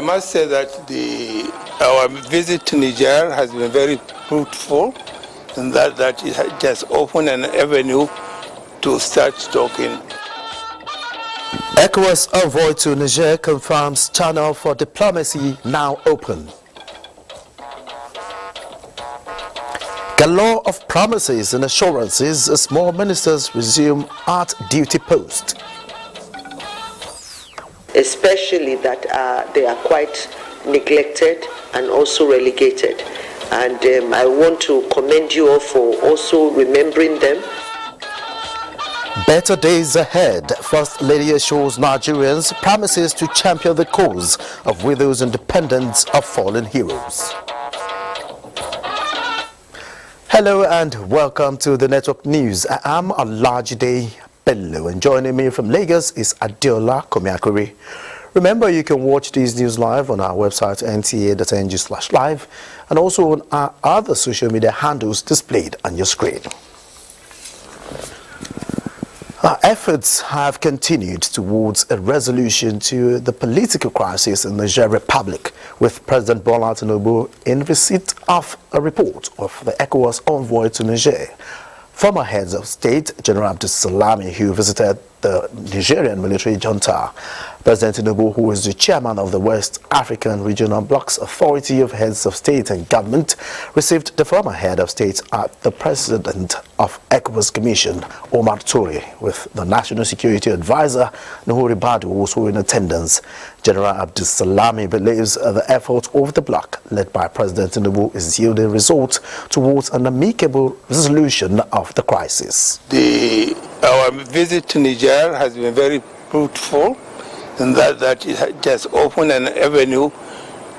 must say that our visit to Niger has been very fruitful, and that it has just opened an avenue to start talking. ECOWAS envoy to Niger confirms channel for diplomacy now open. Galore of promises and assurances as more ministers resume at duty post. Especially that they are quite neglected and also relegated. And I want to commend you all for also remembering them. Better days ahead. First Lady assures Nigerians promises to champion the cause of widows and dependents of fallen heroes. Hello and welcome to the Network News. I am Olajide Bello, and joining me from Lagos is Adeola Komiakuri. Remember, you can watch these news live on our website nta.ng/live and also on our other social media handles displayed on your screen. Our efforts have continued towards a resolution to the political crisis in the Niger Republic, with President Bola Tinubu in receipt of a report of the ECOWAS envoy to Niger. Former heads of state, General Abdulsalami, who visited the Nigerian military junta. President Tinubu, who is the chairman of the West African Regional Bloc's Authority of Heads of State and Government, received the former head of state at the president of ECOWAS Commission, Omar Toure, with the National Security Advisor, Nuhuri Badu, also in attendance. General Abdulsalami believes the effort of the bloc, led by President Tinubu, is yielding results towards an amicable resolution of the crisis. Our visit to Niger has been very fruitful, and that it has just opened an avenue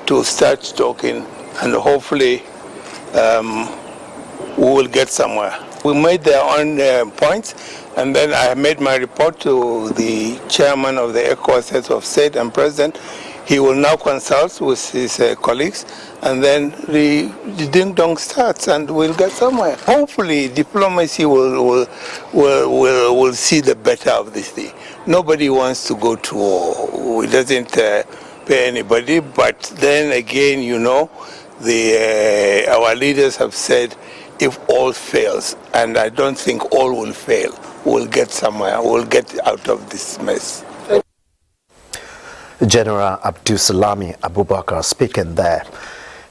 to start talking, and hopefully we will get somewhere. We made their own points, and then I made my report to the chairman of the ECOWAS Heads of State and President. He will now consult with his colleagues, and then the ding-dong starts, and we'll get somewhere. Hopefully, diplomacy will see the better of this thing. Nobody wants to go to war. It doesn't pay anybody, but then again, you know, our leaders have said, if all fails, and I don't think all will fail, we'll get somewhere. We'll get out of this mess. General Abdulsalami Abubakar speaking there.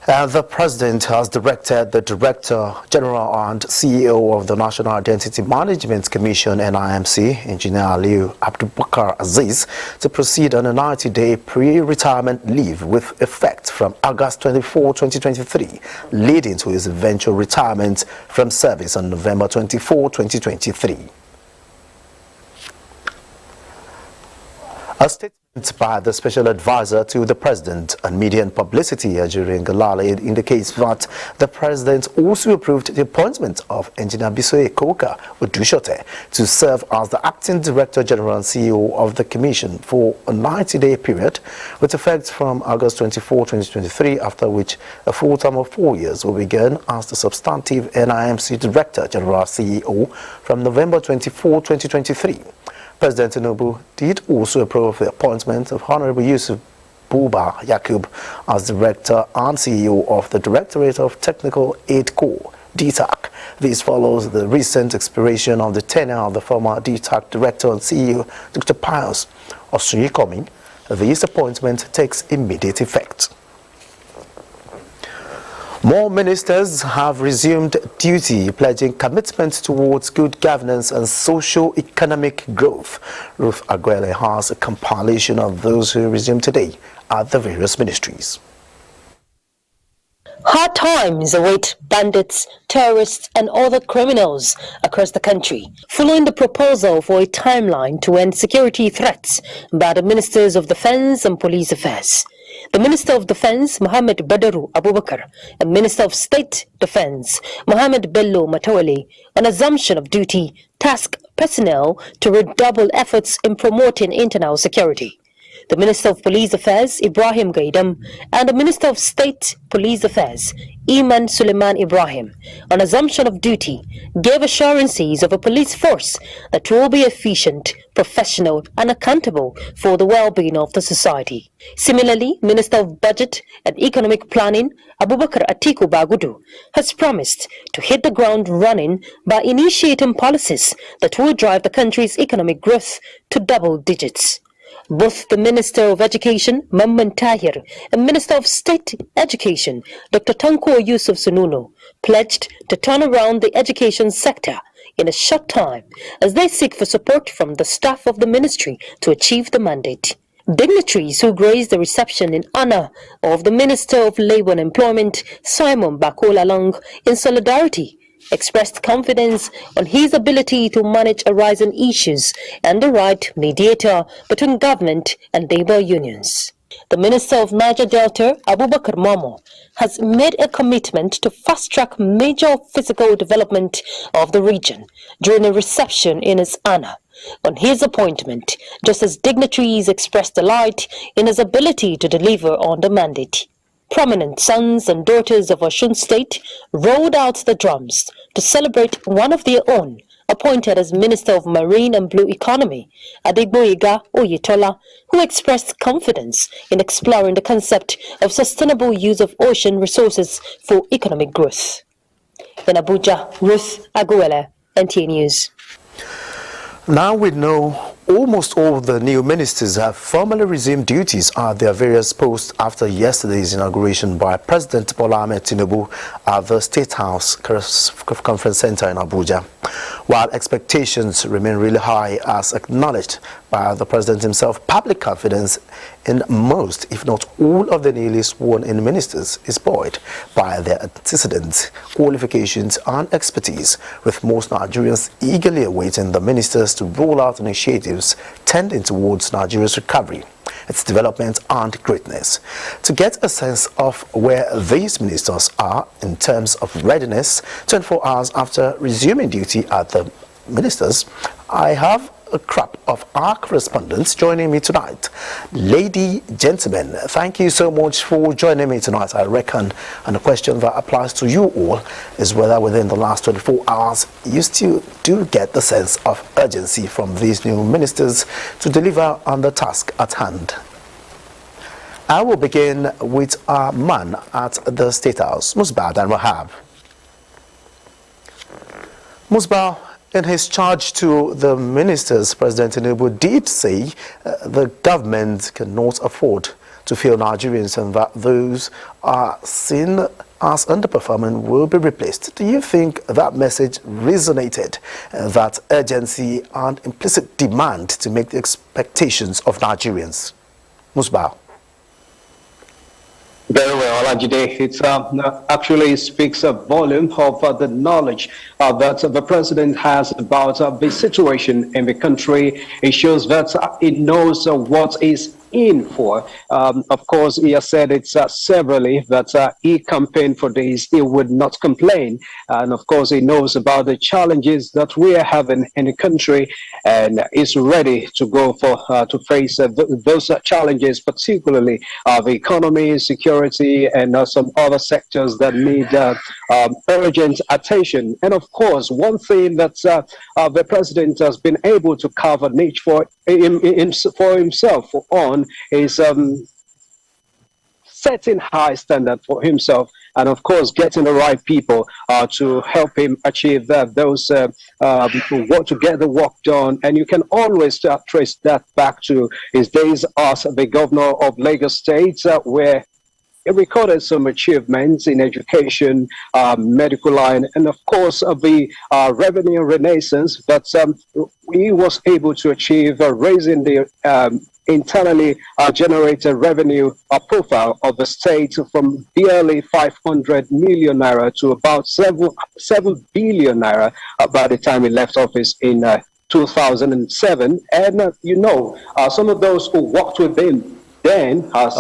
The President has directed the Director General and CEO of the National Identity Management Commission, NIMC, Engineer Aliu Abubakar Aziz, to proceed on a 90-day pre-retirement leave with effect from August 24, 2023, leading to his eventual retirement from service on November 24, 2023. A statement by the Special Advisor to the President on Media and Publicity, Ajuri Ngalale, indicates that the President also approved the appointment of Engineer Bisoye Koka Odushote to serve as the Acting Director General and CEO of the Commission for a 90-day period with effect from August 24, 2023, after which a full term of 4 years will begin as the substantive NIMC Director General CEO from November 24, 2023. President Tinubu did also approve the appointment of Honorable Yusuf Buba Yakub as Director and CEO of the Directorate of Technical Aid Corps, DTAC. This follows the recent expiration of the tenure of the former DTAC Director and CEO, Dr. Pius Osunyikomi. This appointment takes immediate effect. More ministers have resumed duty, pledging commitment towards good governance and socio-economic growth. Ruth Aguele has a compilation of those who resumed today at the various ministries. Hard times await bandits, terrorists and other criminals across the country, following the proposal for a timeline to end security threats by the Ministers of Defense and Police Affairs. The Minister of Defense, Mohammed Badaru Abubakar, and Minister of State Defense, Mohammed Bello Matawale, on assumption of duty, task personnel to redouble efforts in promoting internal security. the Minister of Police Affairs, Ibrahim Gaidam, and the Minister of State Police Affairs, Iman Suleiman Ibrahim, on assumption of duty, gave assurances of a police force that will be efficient, professional, and accountable for the well-being of the society. Similarly, Minister of Budget and Economic Planning, Abubakar Atiku Bagudu, has promised to hit the ground running by initiating policies that will drive the country's economic growth to double digits. Both the Minister of Education, Mamman Tahir, and Minister of State Education, Dr. Tanko Yusuf Sununu, pledged to turn around the education sector in a short time as they seek for support from the staff of the ministry to achieve the mandate. Dignitaries who graced the reception in honor of the Minister of Labour and Employment, Simon Bakola Long, in solidarity, expressed confidence on his ability to manage arising issues and the right mediator between government and labour unions. The Minister of Niger Delta, Abubakar Momo, has made a commitment to fast-track major physical development of the region during a reception in his honor. On his appointment, just as dignitaries expressed delight in his ability to deliver on the mandate. Prominent sons and daughters of Osun State rolled out the drums to celebrate one of their own, appointed as Minister of Marine and Blue Economy, Adegboyega Oyetola, who expressed confidence in exploring the concept of sustainable use of ocean resources for economic growth. In Abuja, Ruth Aguele, NTA News. Now we know almost all the new ministers have formally resumed duties at their various posts after yesterday's inauguration by President Bola Ahmed Tinubu at the State House Conference Center in Abuja. While expectations remain really high, as acknowledged by the President himself, public confidence in most, if not all, of the newly sworn-in ministers is buoyed by their antecedents, qualifications and expertise, with most Nigerians eagerly awaiting the ministers to roll out initiatives tending towards Nigeria's recovery, its development and greatness. To get a sense of where these ministers are in terms of readiness 24 hours after resuming duty at the ministers, I have a crop of our correspondents joining me tonight. Lady, gentlemen, thank you so much for joining me tonight. I reckon, and the question that applies to you all is whether within the last 24 hours you still do get the sense of urgency from these new ministers to deliver on the task at hand. I will begin with our man at the State House, Musbah and Wahab. Musbah, in his charge to the ministers, President Tinubu did say the government cannot afford to fail Nigerians and that those are seen as underperforming will be replaced. Do you think that message resonated, that urgency and implicit demand to make the expectations of Nigerians? Musbah. Very well, Olajide. It actually speaks a volume of the knowledge that the president has about the situation in the country. It shows that he knows what is in for. Of course, he has said it severally that he campaigned for this, he would not complain. And of course, he knows about the challenges that we are having in the country and is ready to go for to face those challenges, particularly the economy, security, and some other sectors that need urgent attention. And of course, one thing that the president has been able to carve a niche for himself on is setting high standard for himself, and of course getting the right people to help him achieve those to get the work done. And you can always trace that back to his days as the governor of Lagos State, where he recorded some achievements in education, medical line, and of course the revenue renaissance. But he was able to achieve raising the internally generated revenue profile of the state from barely 500 million naira to about 7 billion naira by the time he left office in 2007. And some of those who worked with him then as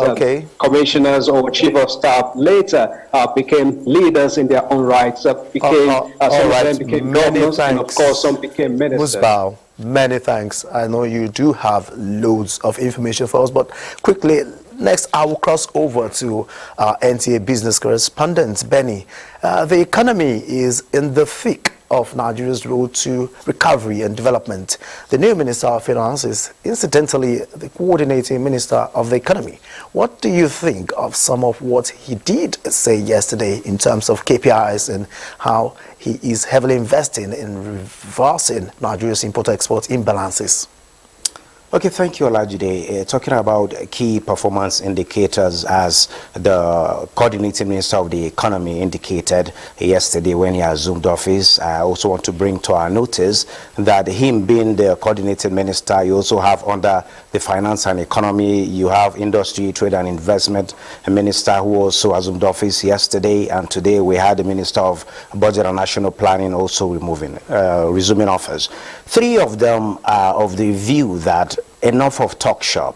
commissioners or chief of staff, later became leaders in their own rights, some of them became governors, and of course some became ministers. Musbao, many thanks. I know you do have loads of information for us, but quickly, next I will cross over to NTA business correspondent Benny. The economy is in the thick of Nigeria's road to recovery and development. The new Minister of Finance is incidentally the coordinating Minister of the Economy. What do you think of some of what he did say yesterday in terms of KPIs and how he is heavily investing in reversing Nigeria's import-export imbalances? Okay, thank you, Olajide. Talking about key performance indicators, as the coordinating minister of the economy indicated yesterday when he assumed office, I also want to bring to our notice that him being the coordinating minister, you also have under the finance and economy, you have industry, trade and investment minister who also assumed office yesterday, and today we had the minister of budget and national planning also resuming office. Three of them are of the view that enough of talk shop.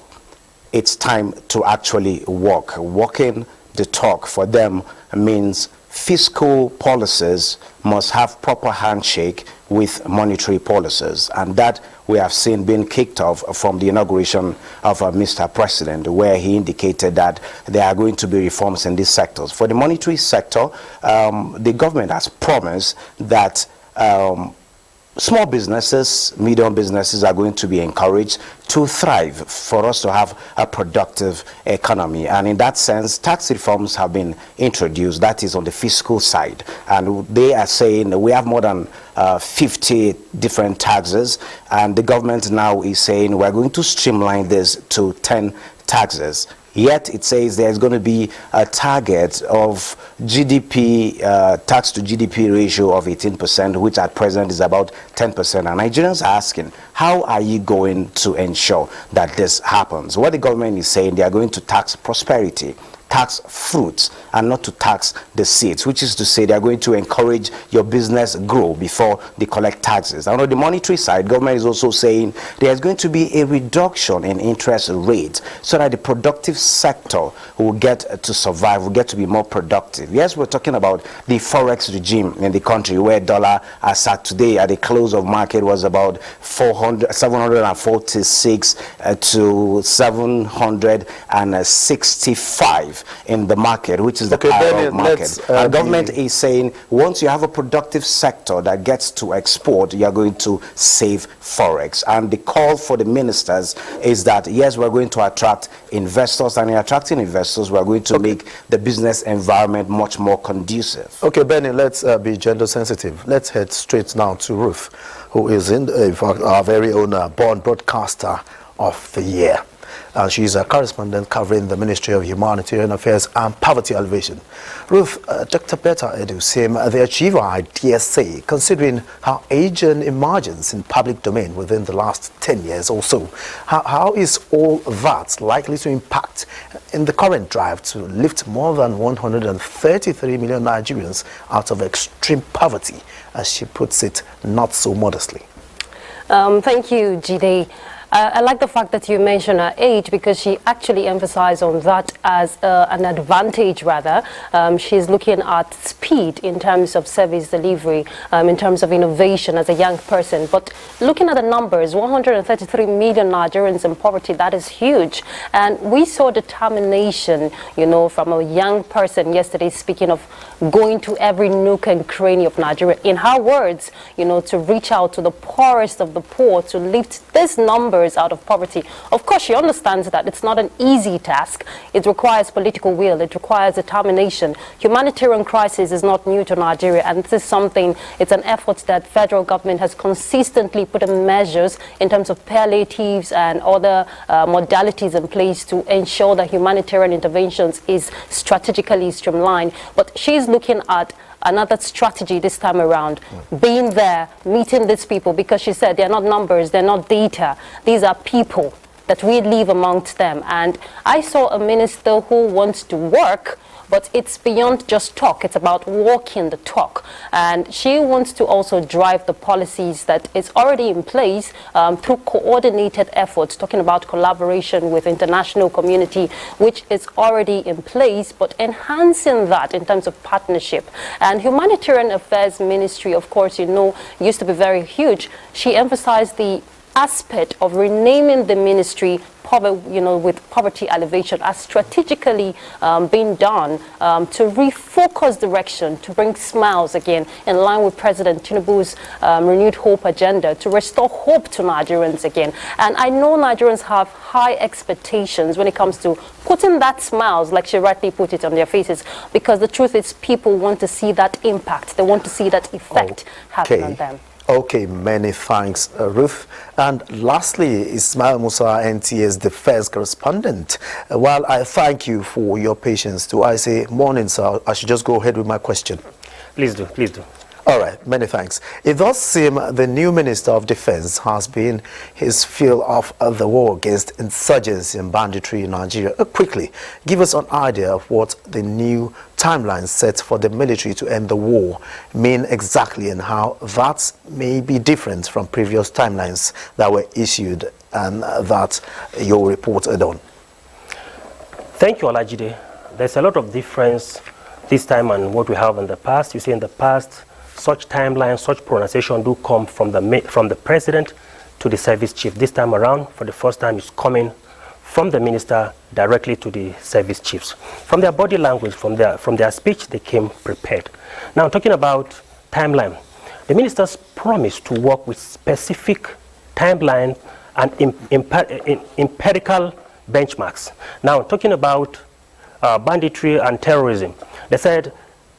It's time to actually walk. Walking the talk for them means fiscal policies must have proper handshake with monetary policies, and that we have seen being kicked off from the inauguration of Mr. President, where he indicated that there are going to be reforms in these sectors. For the monetary sector, the government has promised that small businesses, medium businesses are going to be encouraged to thrive for us to have a productive economy. And in that sense, tax reforms have been introduced. That is on the fiscal side. And they are saying we have more than 50 different taxes. And the government now is saying we're going to streamline this to 10 taxes. Yet it says there's going to be a target of GDP, tax to GDP ratio of 18%, which at present is about 10%. And Nigerians are asking, how are you going to ensure that this happens? What the government is saying, they are going to tax prosperity, tax fruits, and not to tax the seeds, which is to say they are going to encourage your business grow before they collect taxes. And on the monetary side, government is also saying there is going to be a reduction in interest rates so that the productive sector will get to survive, will get to be more productive. Yes, we're talking about the forex regime in the country, where dollar as at today at the close of market was about 746 to 765 in the market, which is the power of market. Government is saying once you have a productive sector that gets to export, you are going to save forex. And the call for the ministers is that yes, we're going to attract investors, and in attracting investors, we're going to make the business environment much more conducive. Okay, Benny, let's be gender sensitive. Let's head straight now to Ruth, who is in fact our very own born broadcaster of the year. She's a correspondent covering the Ministry of Humanitarian Affairs and Poverty Alleviation. Ruth, Dr. Betta Edusem, the achiever ideas say, considering how aging emergence in public domain within the last 10 years or so, how is all that likely to impact in the current drive to lift more than 133 million Nigerians out of extreme poverty, as she puts it, not so modestly? Thank you, Jide. I like the fact that you mentioned her age, because she actually emphasized on that as an advantage, rather. She's looking at speed in terms of service delivery, in terms of innovation as a young person. But looking at the numbers, 133 million Nigerians in poverty, that is huge. And we saw determination, you know, from a young person yesterday, speaking of going to every nook and cranny of Nigeria. In her words, you know, to reach out to the poorest of the poor, to lift this number out of poverty. Of course, she understands that it's not an easy task. It requires political will. It requires determination. Humanitarian crisis is not new to Nigeria, and this is something, it's an effort that federal government has consistently put in measures in terms of palliatives and other modalities in place to ensure that humanitarian interventions is strategically streamlined. But she's looking at another strategy this time around, being there, meeting these people, because she said they're not numbers, they're not data, these are people that we live amongst them. And I saw a minister who wants to work, But it's beyond just talk. It's about walking the talk. And she wants to also drive the policies that is already in place through coordinated efforts, talking about collaboration with international community, which is already in place, but enhancing that in terms of partnership. And Humanitarian Affairs Ministry, of course, you know, used to be very huge. She emphasized the aspect of renaming the ministry, with poverty alleviation, as strategically being done to refocus direction, to bring smiles again, in line with President Tinubu's renewed hope agenda, to restore hope to Nigerians again. And I know Nigerians have high expectations when it comes to putting that smiles, like she rightly put it, on their faces, because the truth is people want to see that impact. They want to see that effect happen on them. Okay, many thanks, Ruth. And lastly, Ismail Musa, NTA's defense correspondent. While I thank you for your patience, do I say morning, sir? I should just go ahead with my question. Please do, please do. All right, many thanks. It does seem the new Minister of Defense has been his fill of the war against insurgency and banditry in Nigeria. Quickly, give us an idea of what the new timeline set for the military to end the war mean exactly, and how that may be different from previous timelines that were issued and that your report had on. Thank you, Olajide. There's a lot of difference this time and what we have in the past. You see, in the past, such timelines, such pronunciation do come from the president to the service chief. This time around, for the first time, it's coming from the minister directly to the service chiefs. From their body language, from their speech, they came prepared. Now, talking about timeline, the ministers promised to work with specific timeline and empirical benchmarks. Now, talking about banditry and terrorism, they said,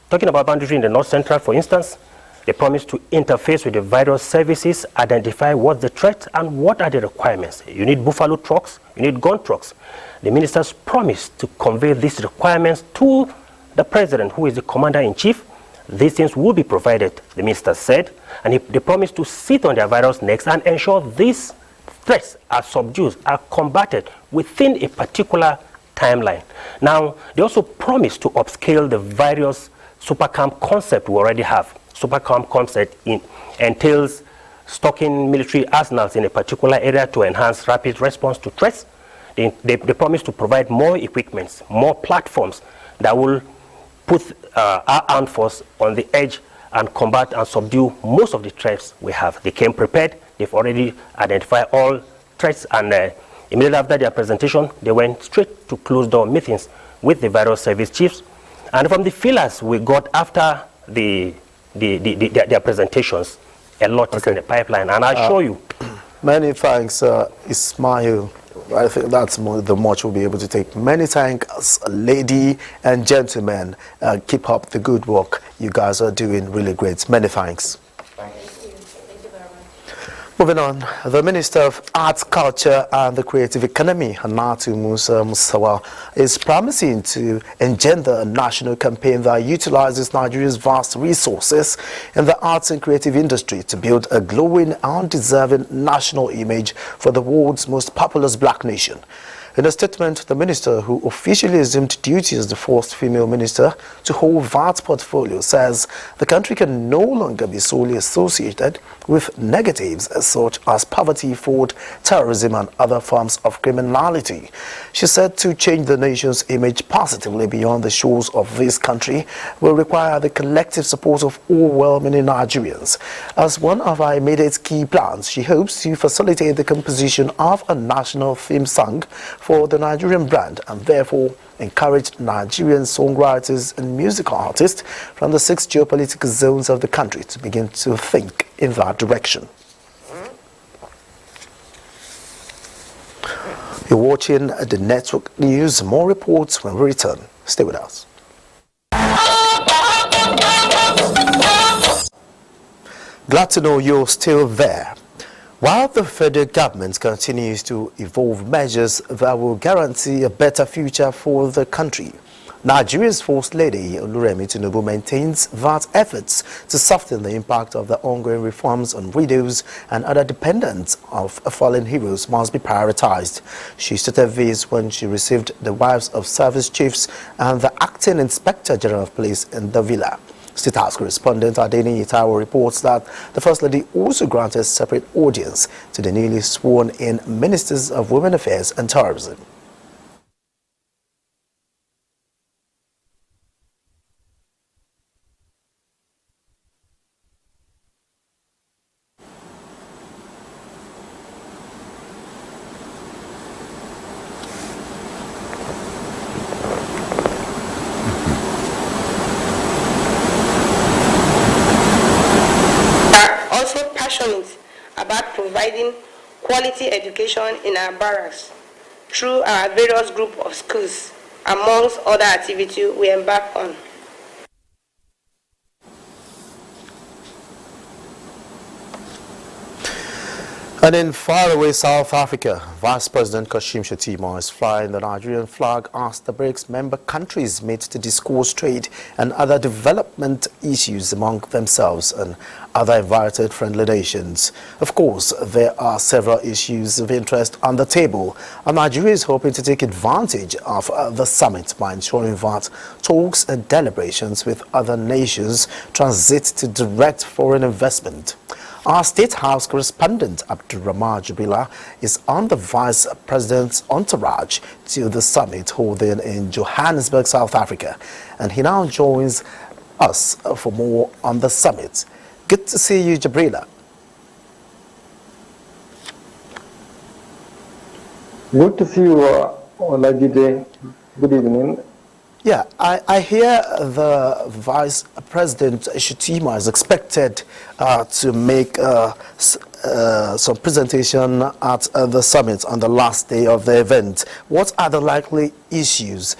talking about banditry in the North Central, for instance, they promised to interface with the various services, identify what's the threat and what are the requirements. You need buffalo trucks, you need gun trucks. The ministers promised to convey these requirements to the president, who is the commander-in-chief. These things will be provided, the ministers said, and they promised to sit on their various necks and ensure these threats are subdued, are combated within a particular timeline. Now, they also promised to upscale the various super camp concept we already have. Super camp concept entails stocking military arsenals in a particular area to enhance rapid response to threats. They promise to provide more equipments, more platforms that will put our armed force on the edge and combat and subdue most of the threats we have. They came prepared. They've already identified all threats, and immediately after their presentation, they went straight to closed-door meetings with the various service chiefs. And from the feelers we got after their presentations, a lot is in the pipeline, and I'll show you. Many thanks, Ismail. I think that's the much we'll be able to take. Many thanks, lady and gentlemen. Keep up the good work. You guys are doing really great. Many thanks. Moving on, the Minister of Arts, Culture and the Creative Economy, Hannatu Musa Musawa, is promising to engender a national campaign that utilizes Nigeria's vast resources in the arts and creative industry to build a glowing and deserving national image for the world's most populous black nation. In a statement, the minister, who officially assumed duty as the first female minister to hold that portfolio, says the country can no longer be solely associated with negatives such as poverty, fraud, terrorism and other forms of criminality. She said to change the nation's image positively beyond the shores of this country will require the collective support of all well-meaning Nigerians. As one of her immediate key plans, she hopes to facilitate the composition of a national theme song for the Nigerian brand, and therefore encourage Nigerian songwriters and musical artists from the 6 geopolitical zones of the country to begin to think in that direction. You're watching the Network News. More reports when we return. Stay with us. Glad to know you're still there. While the federal government continues to evolve measures that will guarantee a better future for the country, Nigeria's First Lady Oluremi Tinubu maintains that efforts to soften the impact of the ongoing reforms on widows and other dependents of fallen heroes must be prioritized. She stated this when she received the wives of service chiefs and the acting Inspector General of Police in the villa. State House correspondent Adeni Itawo reports that the First Lady also granted separate audience to the newly sworn-in Ministers of Women Affairs and Tourism. About providing quality education in our barracks through our various group of schools, amongst other activities we embark on. And in faraway South Africa, Vice President Kashim Shettima is flying the Nigerian flag as the BRICS member countries meet to discuss trade and other development issues among themselves and other invited-friendly nations. Of course, there are several issues of interest on the table, and Nigeria is hoping to take advantage of the summit by ensuring that talks and deliberations with other nations transit to direct foreign investment. Our State House correspondent Abdurrahman Jubila is on the Vice President's entourage to the summit holding in Johannesburg, South Africa, and he now joins us for more on the summit. Good to see you, Jabrila. Good to see you, Olajide. Good evening. Yeah, I hear the Vice President Shettima is expected to make some presentation at the summit on the last day of the event. What are the likely issues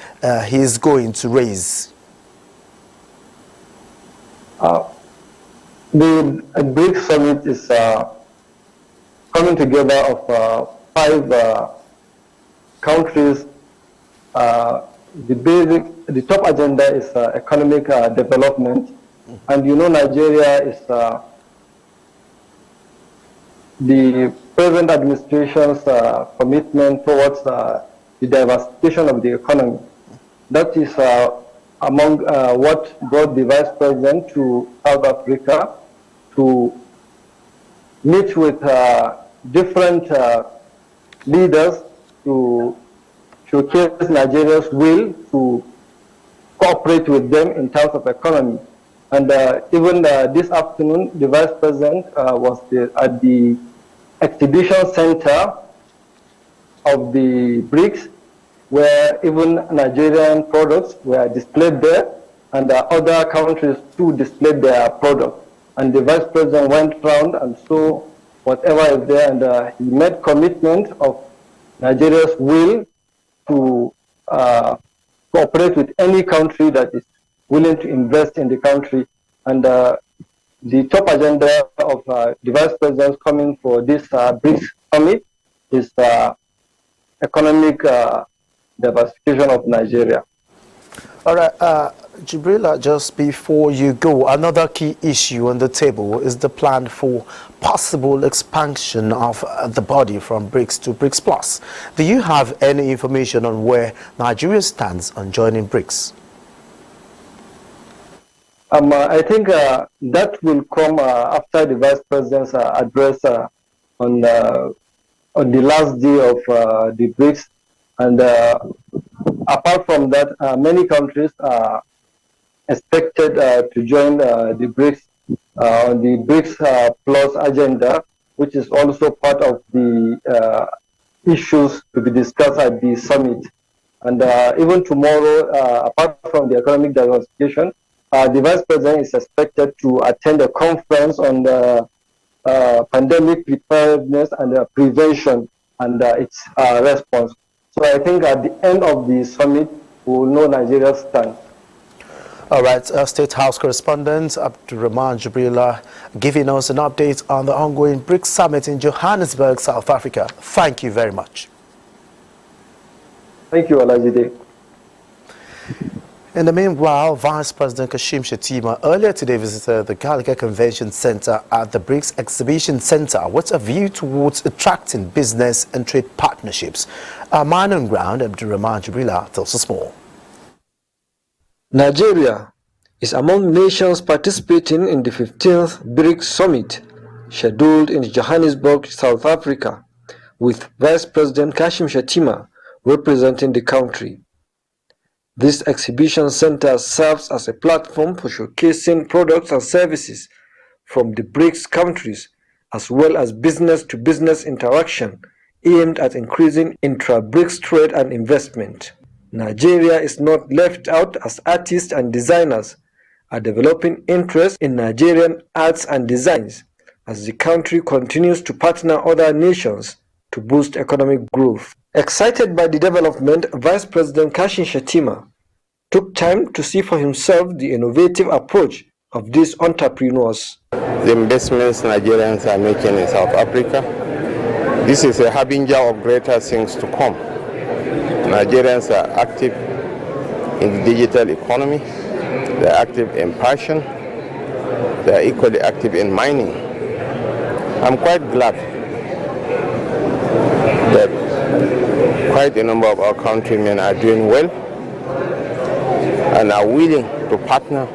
he is going to raise? The BRICS summit is coming together of 5 countries. The top agenda is economic development, and you know Nigeria is the present administration's commitment towards the diversification of the economy. That is among what brought the Vice President to South Africa to meet with different leaders to showcase Nigeria's will to cooperate with them in terms of economy. And even this afternoon, the Vice President was at the exhibition center of the BRICS, where even Nigerian products were displayed there, and other countries too displayed their products. And the Vice President went around and saw whatever is there, and he made commitment of Nigeria's will to cooperate with any country that is willing to invest in the country. And the top agenda of the Vice President coming for this BRICS summit is economic diversification of Nigeria. All right, Jibrila, just before you go, another key issue on the table is the plan for possible expansion of the body from BRICS to BRICS Plus. Do you have any information on where Nigeria stands on joining BRICS? I think that will come after the Vice President's address on the last day of the BRICS. And apart from that, many countries are expected to join the BRICS on the BRICS Plus agenda, which is also part of the issues to be discussed at the summit. And even tomorrow, apart from the economic diversification, the Vice President is expected to attend a conference on the pandemic preparedness and prevention and its response. So I think at the end of the summit, we will know Nigeria's stand. All right, State House correspondent Abdurrahman Jibrila giving us an update on the ongoing BRICS summit in Johannesburg, South Africa. Thank you very much. Thank you, Alajide. In the meanwhile, Vice President Kashim Shettima earlier today visited the Gallagher Convention Center at the BRICS Exhibition Center with a view towards attracting business and trade partnerships. Our man on ground, Abdurrahman Jibrila, tells us more. Nigeria is among nations participating in the 15th BRICS Summit, scheduled in Johannesburg, South Africa, with Vice President Kashim Shettima representing the country. This exhibition center serves as a platform for showcasing products and services from the BRICS countries, as well as business-to-business interaction aimed at increasing intra-BRICS trade and investment. Nigeria is not left out, as artists and designers are developing interest in Nigerian arts and designs as the country continues to partner other nations to boost economic growth. Excited by the development, Vice President Kashim Shettima took time to see for himself the innovative approach of these entrepreneurs. The investments Nigerians are making in South Africa, this is a harbinger of greater things to come. Nigerians are active in the digital economy, they are active in fashion, they are equally active in mining. I'm quite glad that quite a number of our countrymen are doing well and are willing to partner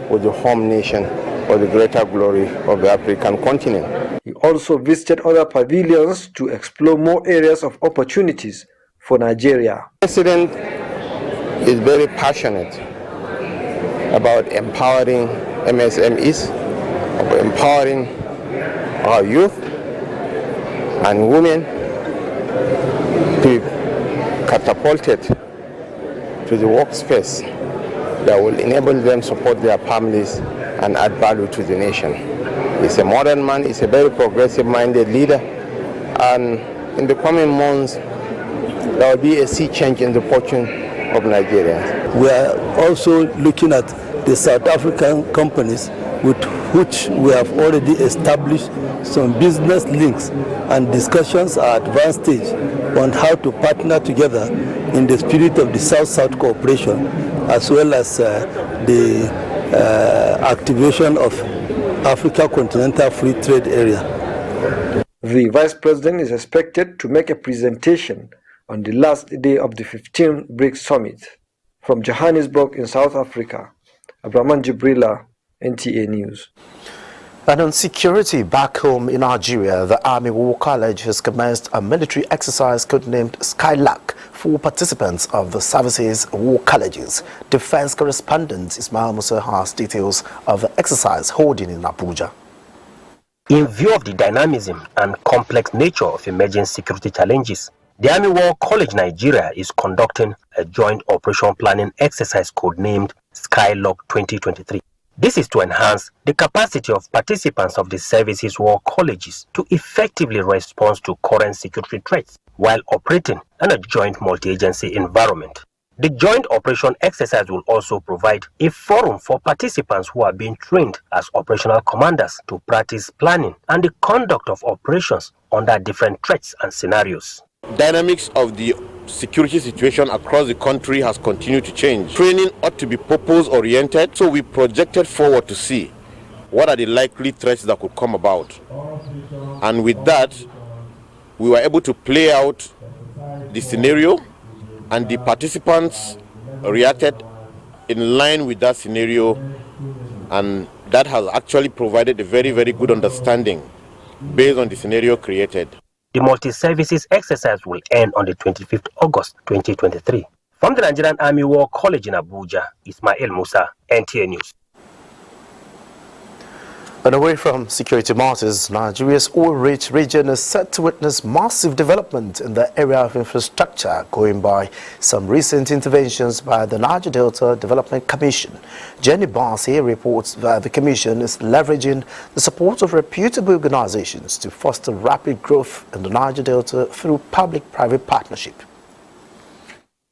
with the home nation for the greater glory of the African continent. He also visited other pavilions to explore more areas of opportunities for Nigeria. The President is very passionate about empowering MSMEs, of empowering our youth and women to be catapulted to the workspace that will enable them to support their families and add value to the nation. He's a modern man, he's a very progressive-minded leader, and in the coming months, there will be a sea change in the fortune of Nigeria. We are also looking at the South African companies with which we have already established some business links, and discussions are at advanced stage on how to partner together in the spirit of the South-South cooperation, as well as the activation of Africa Continental Free Trade Area. The Vice President is expected to make a presentation on the last day of the 15th BRICS Summit. From Johannesburg in South Africa, Abdurrahman Jibrila, NTA News. And on security back home in Nigeria, the Army War College has commenced a military exercise codenamed Skylark for participants of the service's war colleges. Defense correspondent Ismail Musa has details of the exercise holding in Abuja. In view of the dynamism and complex nature of emerging security challenges, the Army War College Nigeria is conducting a joint operation planning exercise codenamed Skylark 2023. This is to enhance the capacity of participants of the services war colleges to effectively respond to current security threats while operating in a joint multi-agency environment. The joint operation exercise will also provide a forum for participants who are being trained as operational commanders to practice planning and the conduct of operations under different threats and scenarios. Dynamics of the security situation across the country has continued to change. Training ought to be purpose-oriented, so we projected forward to see what are the likely threats that could come about. And with that, we were able to play out the scenario, and the participants reacted in line with that scenario, and that has actually provided a very, very good understanding based on the scenario created. The multi-services exercise will end on the 25th August 2023. From the Nigerian Army War College in Abuja, Ismail Musa, NTA News. And away from security matters, Nigeria's oil-rich region is set to witness massive development in the area of infrastructure, going by some recent interventions by the Niger Delta Development Commission. Jenny Barsi reports that the Commission is leveraging the support of reputable organizations to foster rapid growth in the Niger Delta through public-private partnership.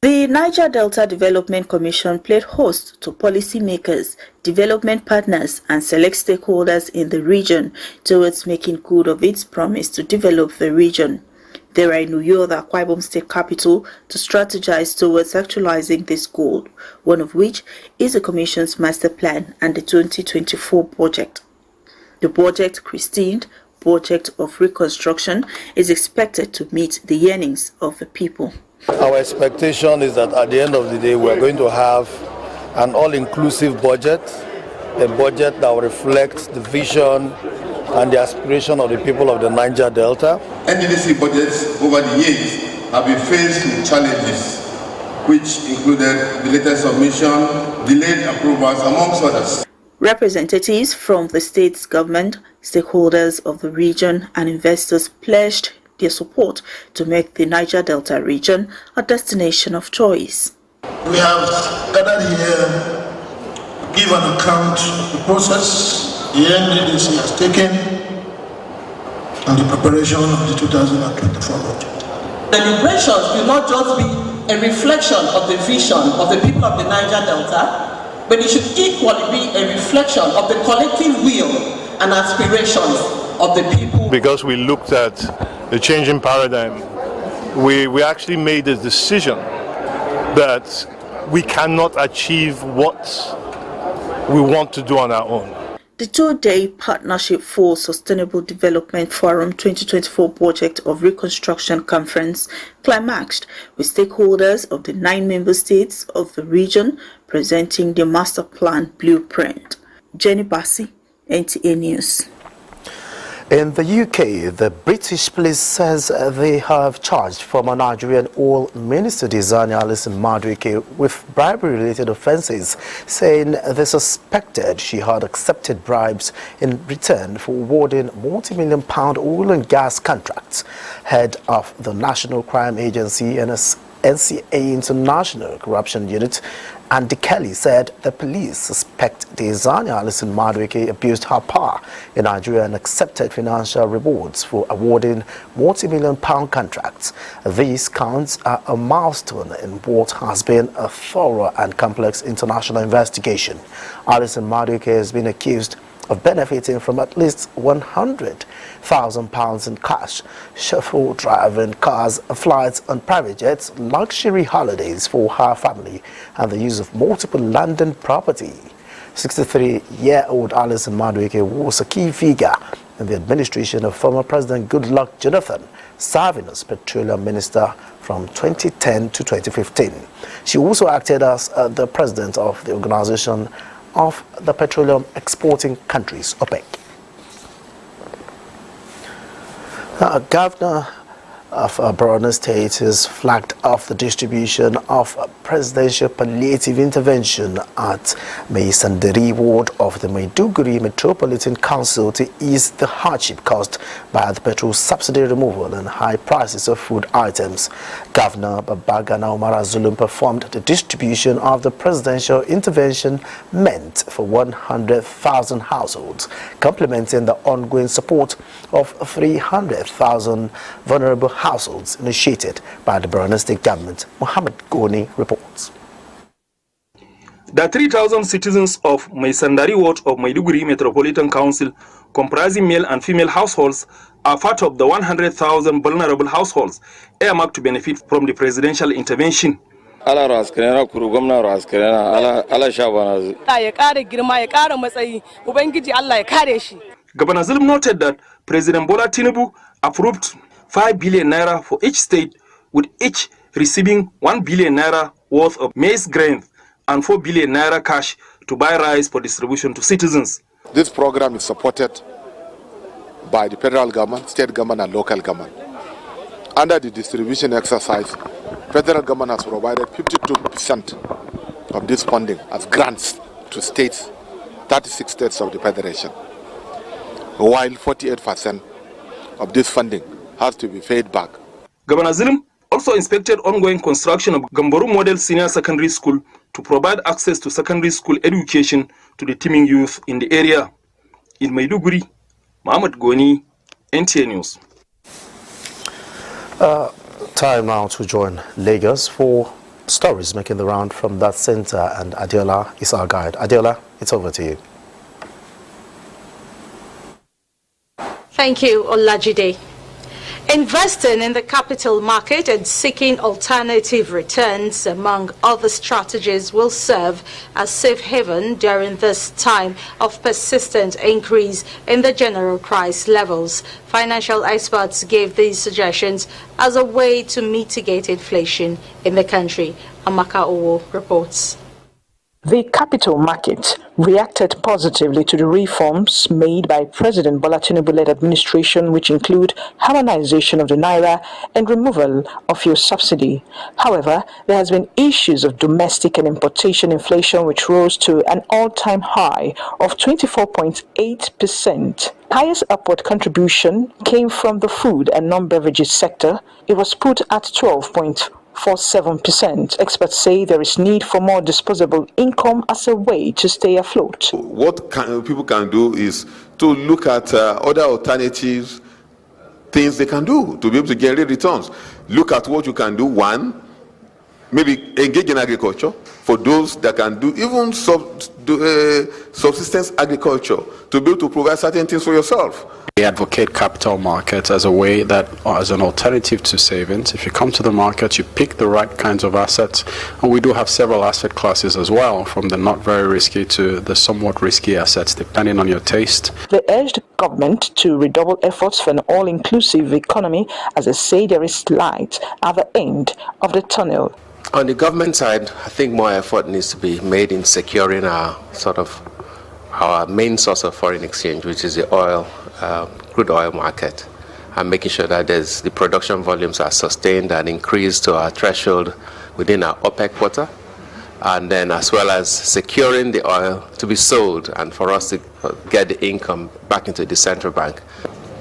The Niger Delta Development Commission played host to policymakers, development partners, and select stakeholders in the region towards making good of its promise to develop the region. They are in Uyo, the Akwa Ibom State capital, to strategize towards actualizing this goal, one of which is the Commission's master plan and the 2024 budget. The budget, christened Project of Reconstruction, is expected to meet the yearnings of the people. Our expectation is that at the end of the day, we are going to have an all-inclusive budget, a budget that will reflect the vision and the aspiration of the people of the Niger Delta. NDDC budgets over the years have been faced with challenges, which included belated submission, delayed approvals, amongst others. Representatives from the state's government, stakeholders of the region, and investors pledged their support to make the Niger Delta region a destination of choice. We have gathered here to give an account of the process the NDDC has taken and the preparation of the 2024 budget. Deliberations will not just be a reflection of the vision of the people of the Niger Delta, but it should equally be a reflection of the collective will and aspirations of the people. Because we looked at the changing paradigm, we actually made a decision that we cannot achieve what we want to do on our own. The two-day Partnership for Sustainable Development Forum 2024 Project of Reconstruction Conference climaxed with stakeholders of the 9 member states of the region presenting the master plan blueprint. Jenny Bassi, NTA News. In the UK, the British police says they have charged former Nigerian Oil Minister Dizani Alison Madueke with bribery-related offences, saying they suspected she had accepted bribes in return for awarding multi-million-pound oil and gas contracts. Head of the National Crime Agency and NTA International Corruption Unit, Andy Kelly, said the police suspect Dizani Alison Madueke abused her power in Nigeria and accepted financial rewards for awarding multi-million-pound contracts. These counts are a milestone in what has been a thorough and complex international investigation. Alison Madueke has been accused of benefiting from at least £100,000 in cash, chauffeur driving cars, flights on private jets, luxury holidays for her family, and the use of multiple London property. 63-year-old Alison Madueke was a key figure in the administration of former President Goodluck Jonathan, serving as Petroleum Minister from 2010 to 2015. She also acted as the president of the Organization of the Petroleum Exporting Countries, OPEC. Governor of Borno State has flagged off the distribution of presidential palliative intervention at Maisandari ward of the Maiduguri Metropolitan Council to ease the hardship caused by the petrol subsidy removal and high prices of food items. Governor Babagana Umara Zulum performed the distribution of the presidential intervention meant for 100,000 households, complementing the ongoing support of 300,000 vulnerable households initiated by the Borno State government. Mohammed Goni reports. The 3,000 citizens of Maisandari ward of Maiduguri Metropolitan Council, comprising male and female households, are part of the 100,000 vulnerable households earmarked to benefit from the presidential intervention. Governor Zulum noted that President Bola Tinubu approved 5 billion naira for each state, with each receiving 1 billion naira worth of maize grain and 4 billion naira cash to buy rice for distribution to citizens. This program is supported by the federal government, state government, and local government. Under the distribution exercise, federal government has provided 52% of this funding as grants to states, 36 states of the federation, while 48% of this funding has to be paid back. Governor Zulum also inspected ongoing construction of Gamboru Model Senior Secondary School to provide access to secondary school education to the teeming youth in the area. In Maiduguri, Mohammed Goni, NTA News. Time now to join Lagos for stories making the round from that center, and Adiola is our guide. Adiola, it's over to you. Thank you, Olajide. Investing in the capital market and seeking alternative returns, among other strategies, will serve as safe haven during this time of persistent increase in the general price levels. Financial experts gave these suggestions as a way to mitigate inflation in the country. Amaka Owo reports. The capital market reacted positively to the reforms made by President Bola Tinubu-led administration, which include harmonization of the naira and removal of fuel subsidy. However, there has been issues of domestic and importation inflation, which rose to an all-time high of 24.8%. Highest upward contribution came from the food and non-beverages sector. It was put at 12.47%. Experts say there is need for more disposable income as a way to stay afloat. What people can do is to look at other alternatives, things they can do to be able to generate returns. Look at what you can do. One, maybe engage in agriculture for those that can do even subsistence agriculture to be able to provide certain things for yourself. We advocate capital markets as a way that, as an alternative to savings. If you come to the market, you pick the right kinds of assets, and we do have several asset classes as well, from the not very risky to the somewhat risky assets, depending on your taste. They urged government to redouble efforts for an all-inclusive economy, as they say there is light at the end of the tunnel. On the government side, I think more effort needs to be made in securing our main source of foreign exchange, which is the oil, crude oil market, and making sure that the production volumes are sustained and increased to our threshold within our OPEC quota, and then as well as securing the oil to be sold and for us to get the income back into the central bank.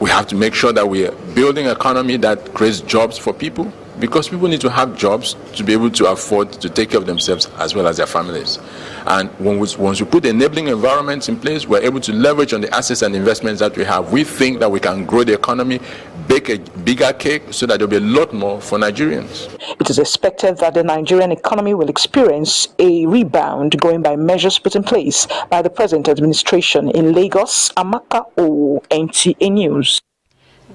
We have to make sure that we are building an economy that creates jobs for people, because people need to have jobs to be able to afford to take care of themselves as well as their families. And once we put enabling environments in place, we're able to leverage on the assets and investments that we have. We think that we can grow the economy, bake a bigger cake, so that there'll be a lot more for Nigerians. It is expected that the Nigerian economy will experience a rebound going by measures put in place by the present administration. In Lagos, Amaka O, NTA News.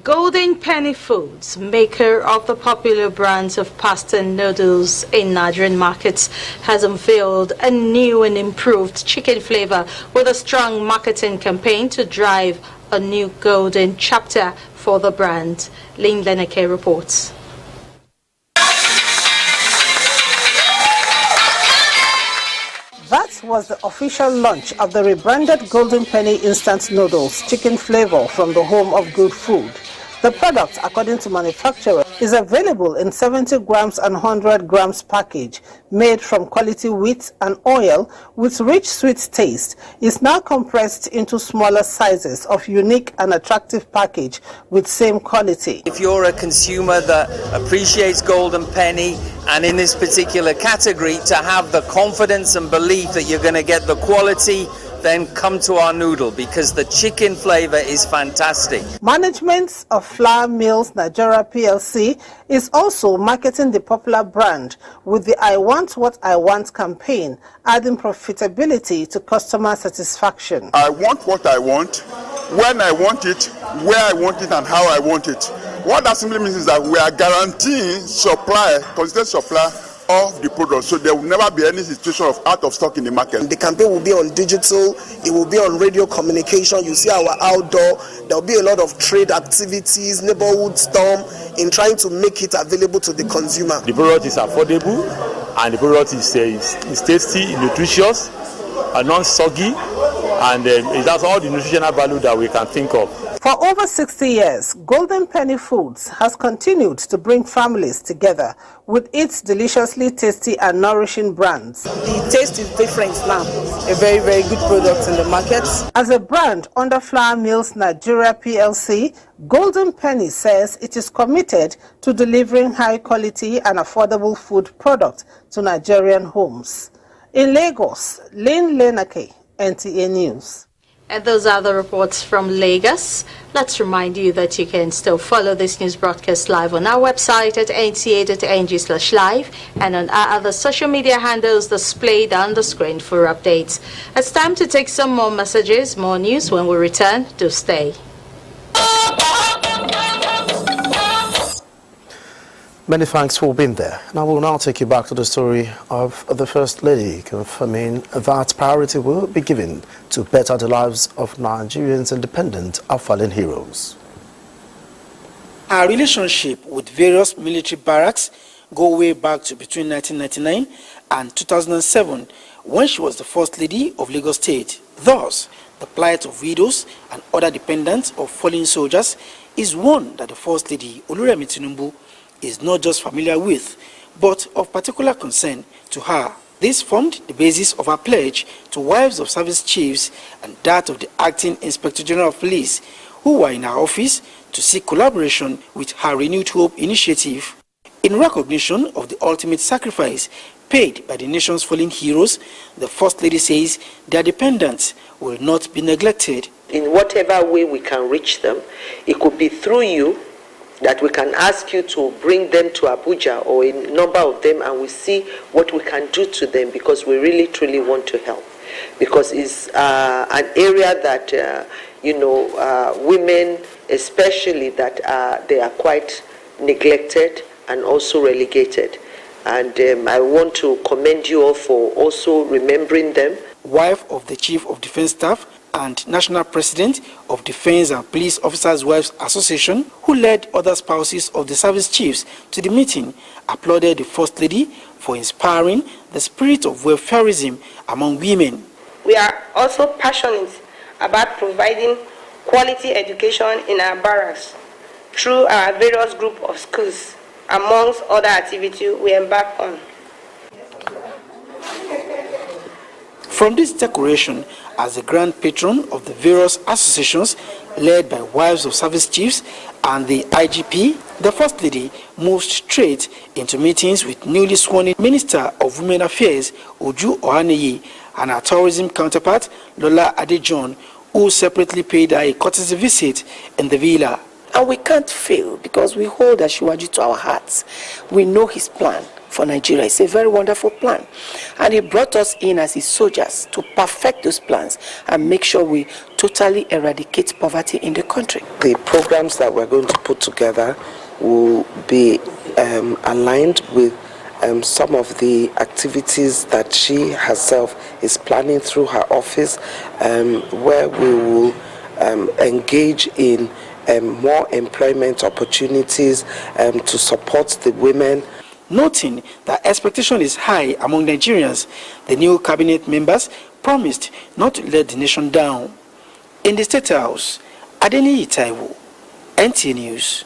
Golden Penny Foods, maker of the popular brands of pasta and noodles in Nigerian markets, has unveiled a new and improved chicken flavor with a strong marketing campaign to drive a new golden chapter for the brand. Lynn Leneke reports. That was the official launch of the rebranded Golden Penny Instant Noodles chicken flavor from the home of good food. The product, according to manufacturer, is available in 70 grams and 100 grams package, made from quality wheat and oil with rich sweet taste. It's now compressed into smaller sizes of unique and attractive package with same quality. If you're a consumer that appreciates Golden Penny, and in this particular category, to have the confidence and belief that you're going to get the quality, then come to our noodle, because the chicken flavor is fantastic. Management of Flour Mills Nigeria PLC is also marketing the popular brand with the I Want What I Want campaign, adding profitability to customer satisfaction. I want what I want, when I want it, where I want it, and how I want it. What that simply means is that we are guaranteeing supply, consistent supply of the product, so there will never be any situation of out of stock in the market. The campaign will be on digital, it will be on radio communication, you see our outdoor, there will be a lot of trade activities, neighborhood storm, in trying to make it available to the consumer. The product is affordable, and the product is tasty, nutritious, and non-soggy, and it has all the nutritional value that we can think of. For over 60 years, Golden Penny Foods has continued to bring families together with its deliciously tasty and nourishing brands. The taste is different now, a very, very good product in the market. As a brand under Flour Mills Nigeria PLC, Golden Penny says it is committed to delivering high quality and affordable food products to Nigerian homes. In Lagos, Lynn Lenake, NTA News. And those are the reports from Lagos. Let's remind you that you can still follow this news broadcast live on our website at nta.ng/live and on our other social media handles displayed on the screen for updates. It's time to take some more messages, more news when we return. Do stay. Many thanks for being there. Now we'll now take you back to the story of the First Lady, confirming that priority will be given to better the lives of Nigerians independent of fallen heroes. Our relationship with various military barracks go way back to between 1999 and 2007, when she was the First Lady of Lagos State. Thus, the plight of widows and other dependents of fallen soldiers is one that the First Lady, Oluremi Tinubu, is not just familiar with, but of particular concern to her. This formed the basis of her pledge to wives of service chiefs and that of the Acting Inspector General of Police, who were in her office to seek collaboration with her Renewed Hope initiative. In recognition of the ultimate sacrifice paid by the nation's fallen heroes, the First Lady says their dependents will not be neglected. In whatever way we can reach them, it could be through you, that we can ask you to bring them to Abuja or a number of them, and we see what we can do to them, because we really truly want to help. Because it's an area that, women especially, that they are quite neglected and also relegated. And I want to commend you all for also remembering them. Wife of the Chief of Defense Staff and National President of Defense and Police Officers' Wives Association, who led other spouses of the service chiefs to the meeting, applauded the First Lady for inspiring the spirit of welfareism among women. We are also passionate about providing quality education in our barracks through our various group of schools, amongst other activities we embark on. From this decoration as the grand patron of the various associations led by wives of service chiefs and the IGP, the First Lady moved straight into meetings with newly sworn-in Minister of Women Affairs, Uju Ohaneye, and her tourism counterpart, Lola Adejon, who separately paid her a courtesy visit in the villa. And we can't fail, because we hold Asiwaju to our hearts. We know his plan for Nigeria. It's a very wonderful plan. And he brought us in as his soldiers to perfect those plans and make sure we totally eradicate poverty in the country. The programs that we're going to put together will be aligned with some of the activities that she herself is planning through her office, where we will engage in more employment opportunities to support the women. Noting that expectation is high among Nigerians, the new cabinet members promised not to let the nation down. In the State House, Adeniyi Taiwo, NTA News.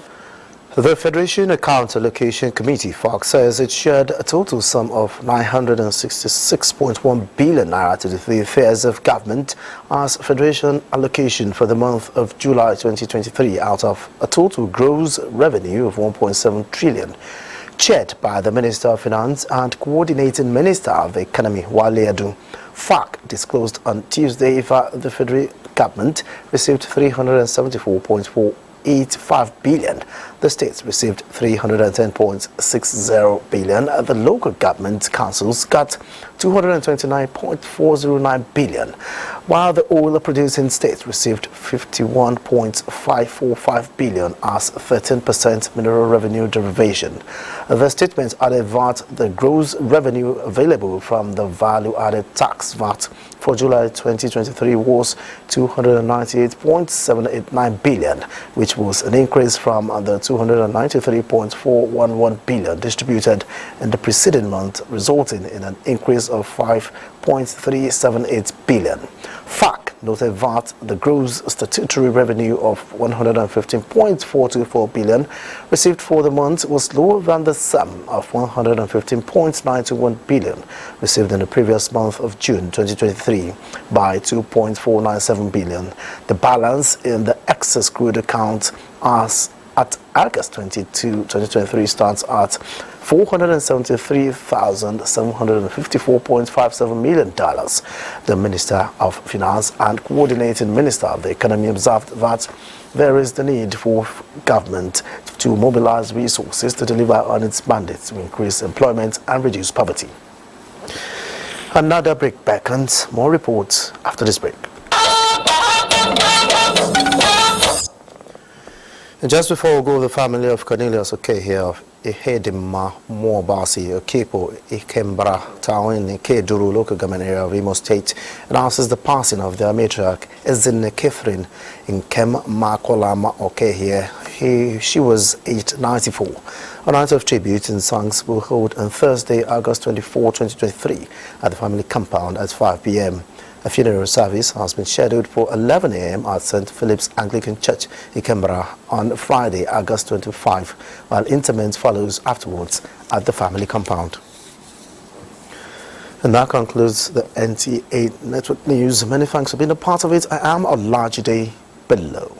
The Federation Account Allocation Committee, FAC, says it shared a total sum of 966.1 billion naira to the affairs of government as Federation allocation for the month of July 2023 out of a total gross revenue of 1.7 trillion. Chaired by the Minister of Finance and Coordinating Minister of the Economy, Wale Adu, FAC disclosed on Tuesday that the federal government received 374.485 billion. The states received 310.60 billion. The local government councils got 229.409 billion, while the oil-producing states received 51.545 billion as 13% mineral revenue derivation. The statement added that the gross revenue available from the value-added tax VAT for July 2023 was 298.789 billion, which was an increase from the 293.411 billion distributed in the preceding month, resulting in an increase of 5.378 billion. FAC noted that the gross statutory revenue of 115.424 billion received for the month was lower than the sum of 115.921 billion received in the previous month of June 2023 by 2.497 billion. The balance in the excess crude account as at August 22, 2023 stands at $473,754.57 million. The Minister of Finance and Coordinating Minister of the Economy observed that there is the need for government to mobilize resources to deliver on its mandate to increase employment and reduce poverty. Another break beckons. More reports after this break. And just before we go, the family of Cornelius Okehia of Ihedima Mwabasi Okepo Ikembra Town in Ikeduru local government area of Imo State announces the passing of their matriarch Ezine Kefrin in Kem Makolama Okehia. She was aged 94. A night of tribute and songs will hold on Thursday, August 24, 2023 at the family compound at 5 p.m. A funeral service has been scheduled for 11 a.m. at St. Philip's Anglican Church, Ikembra, on Friday, August 25, while interment follows afterwards at the family compound. And that concludes the NTA Network News. Many thanks for being a part of it. I am Olajide Bello.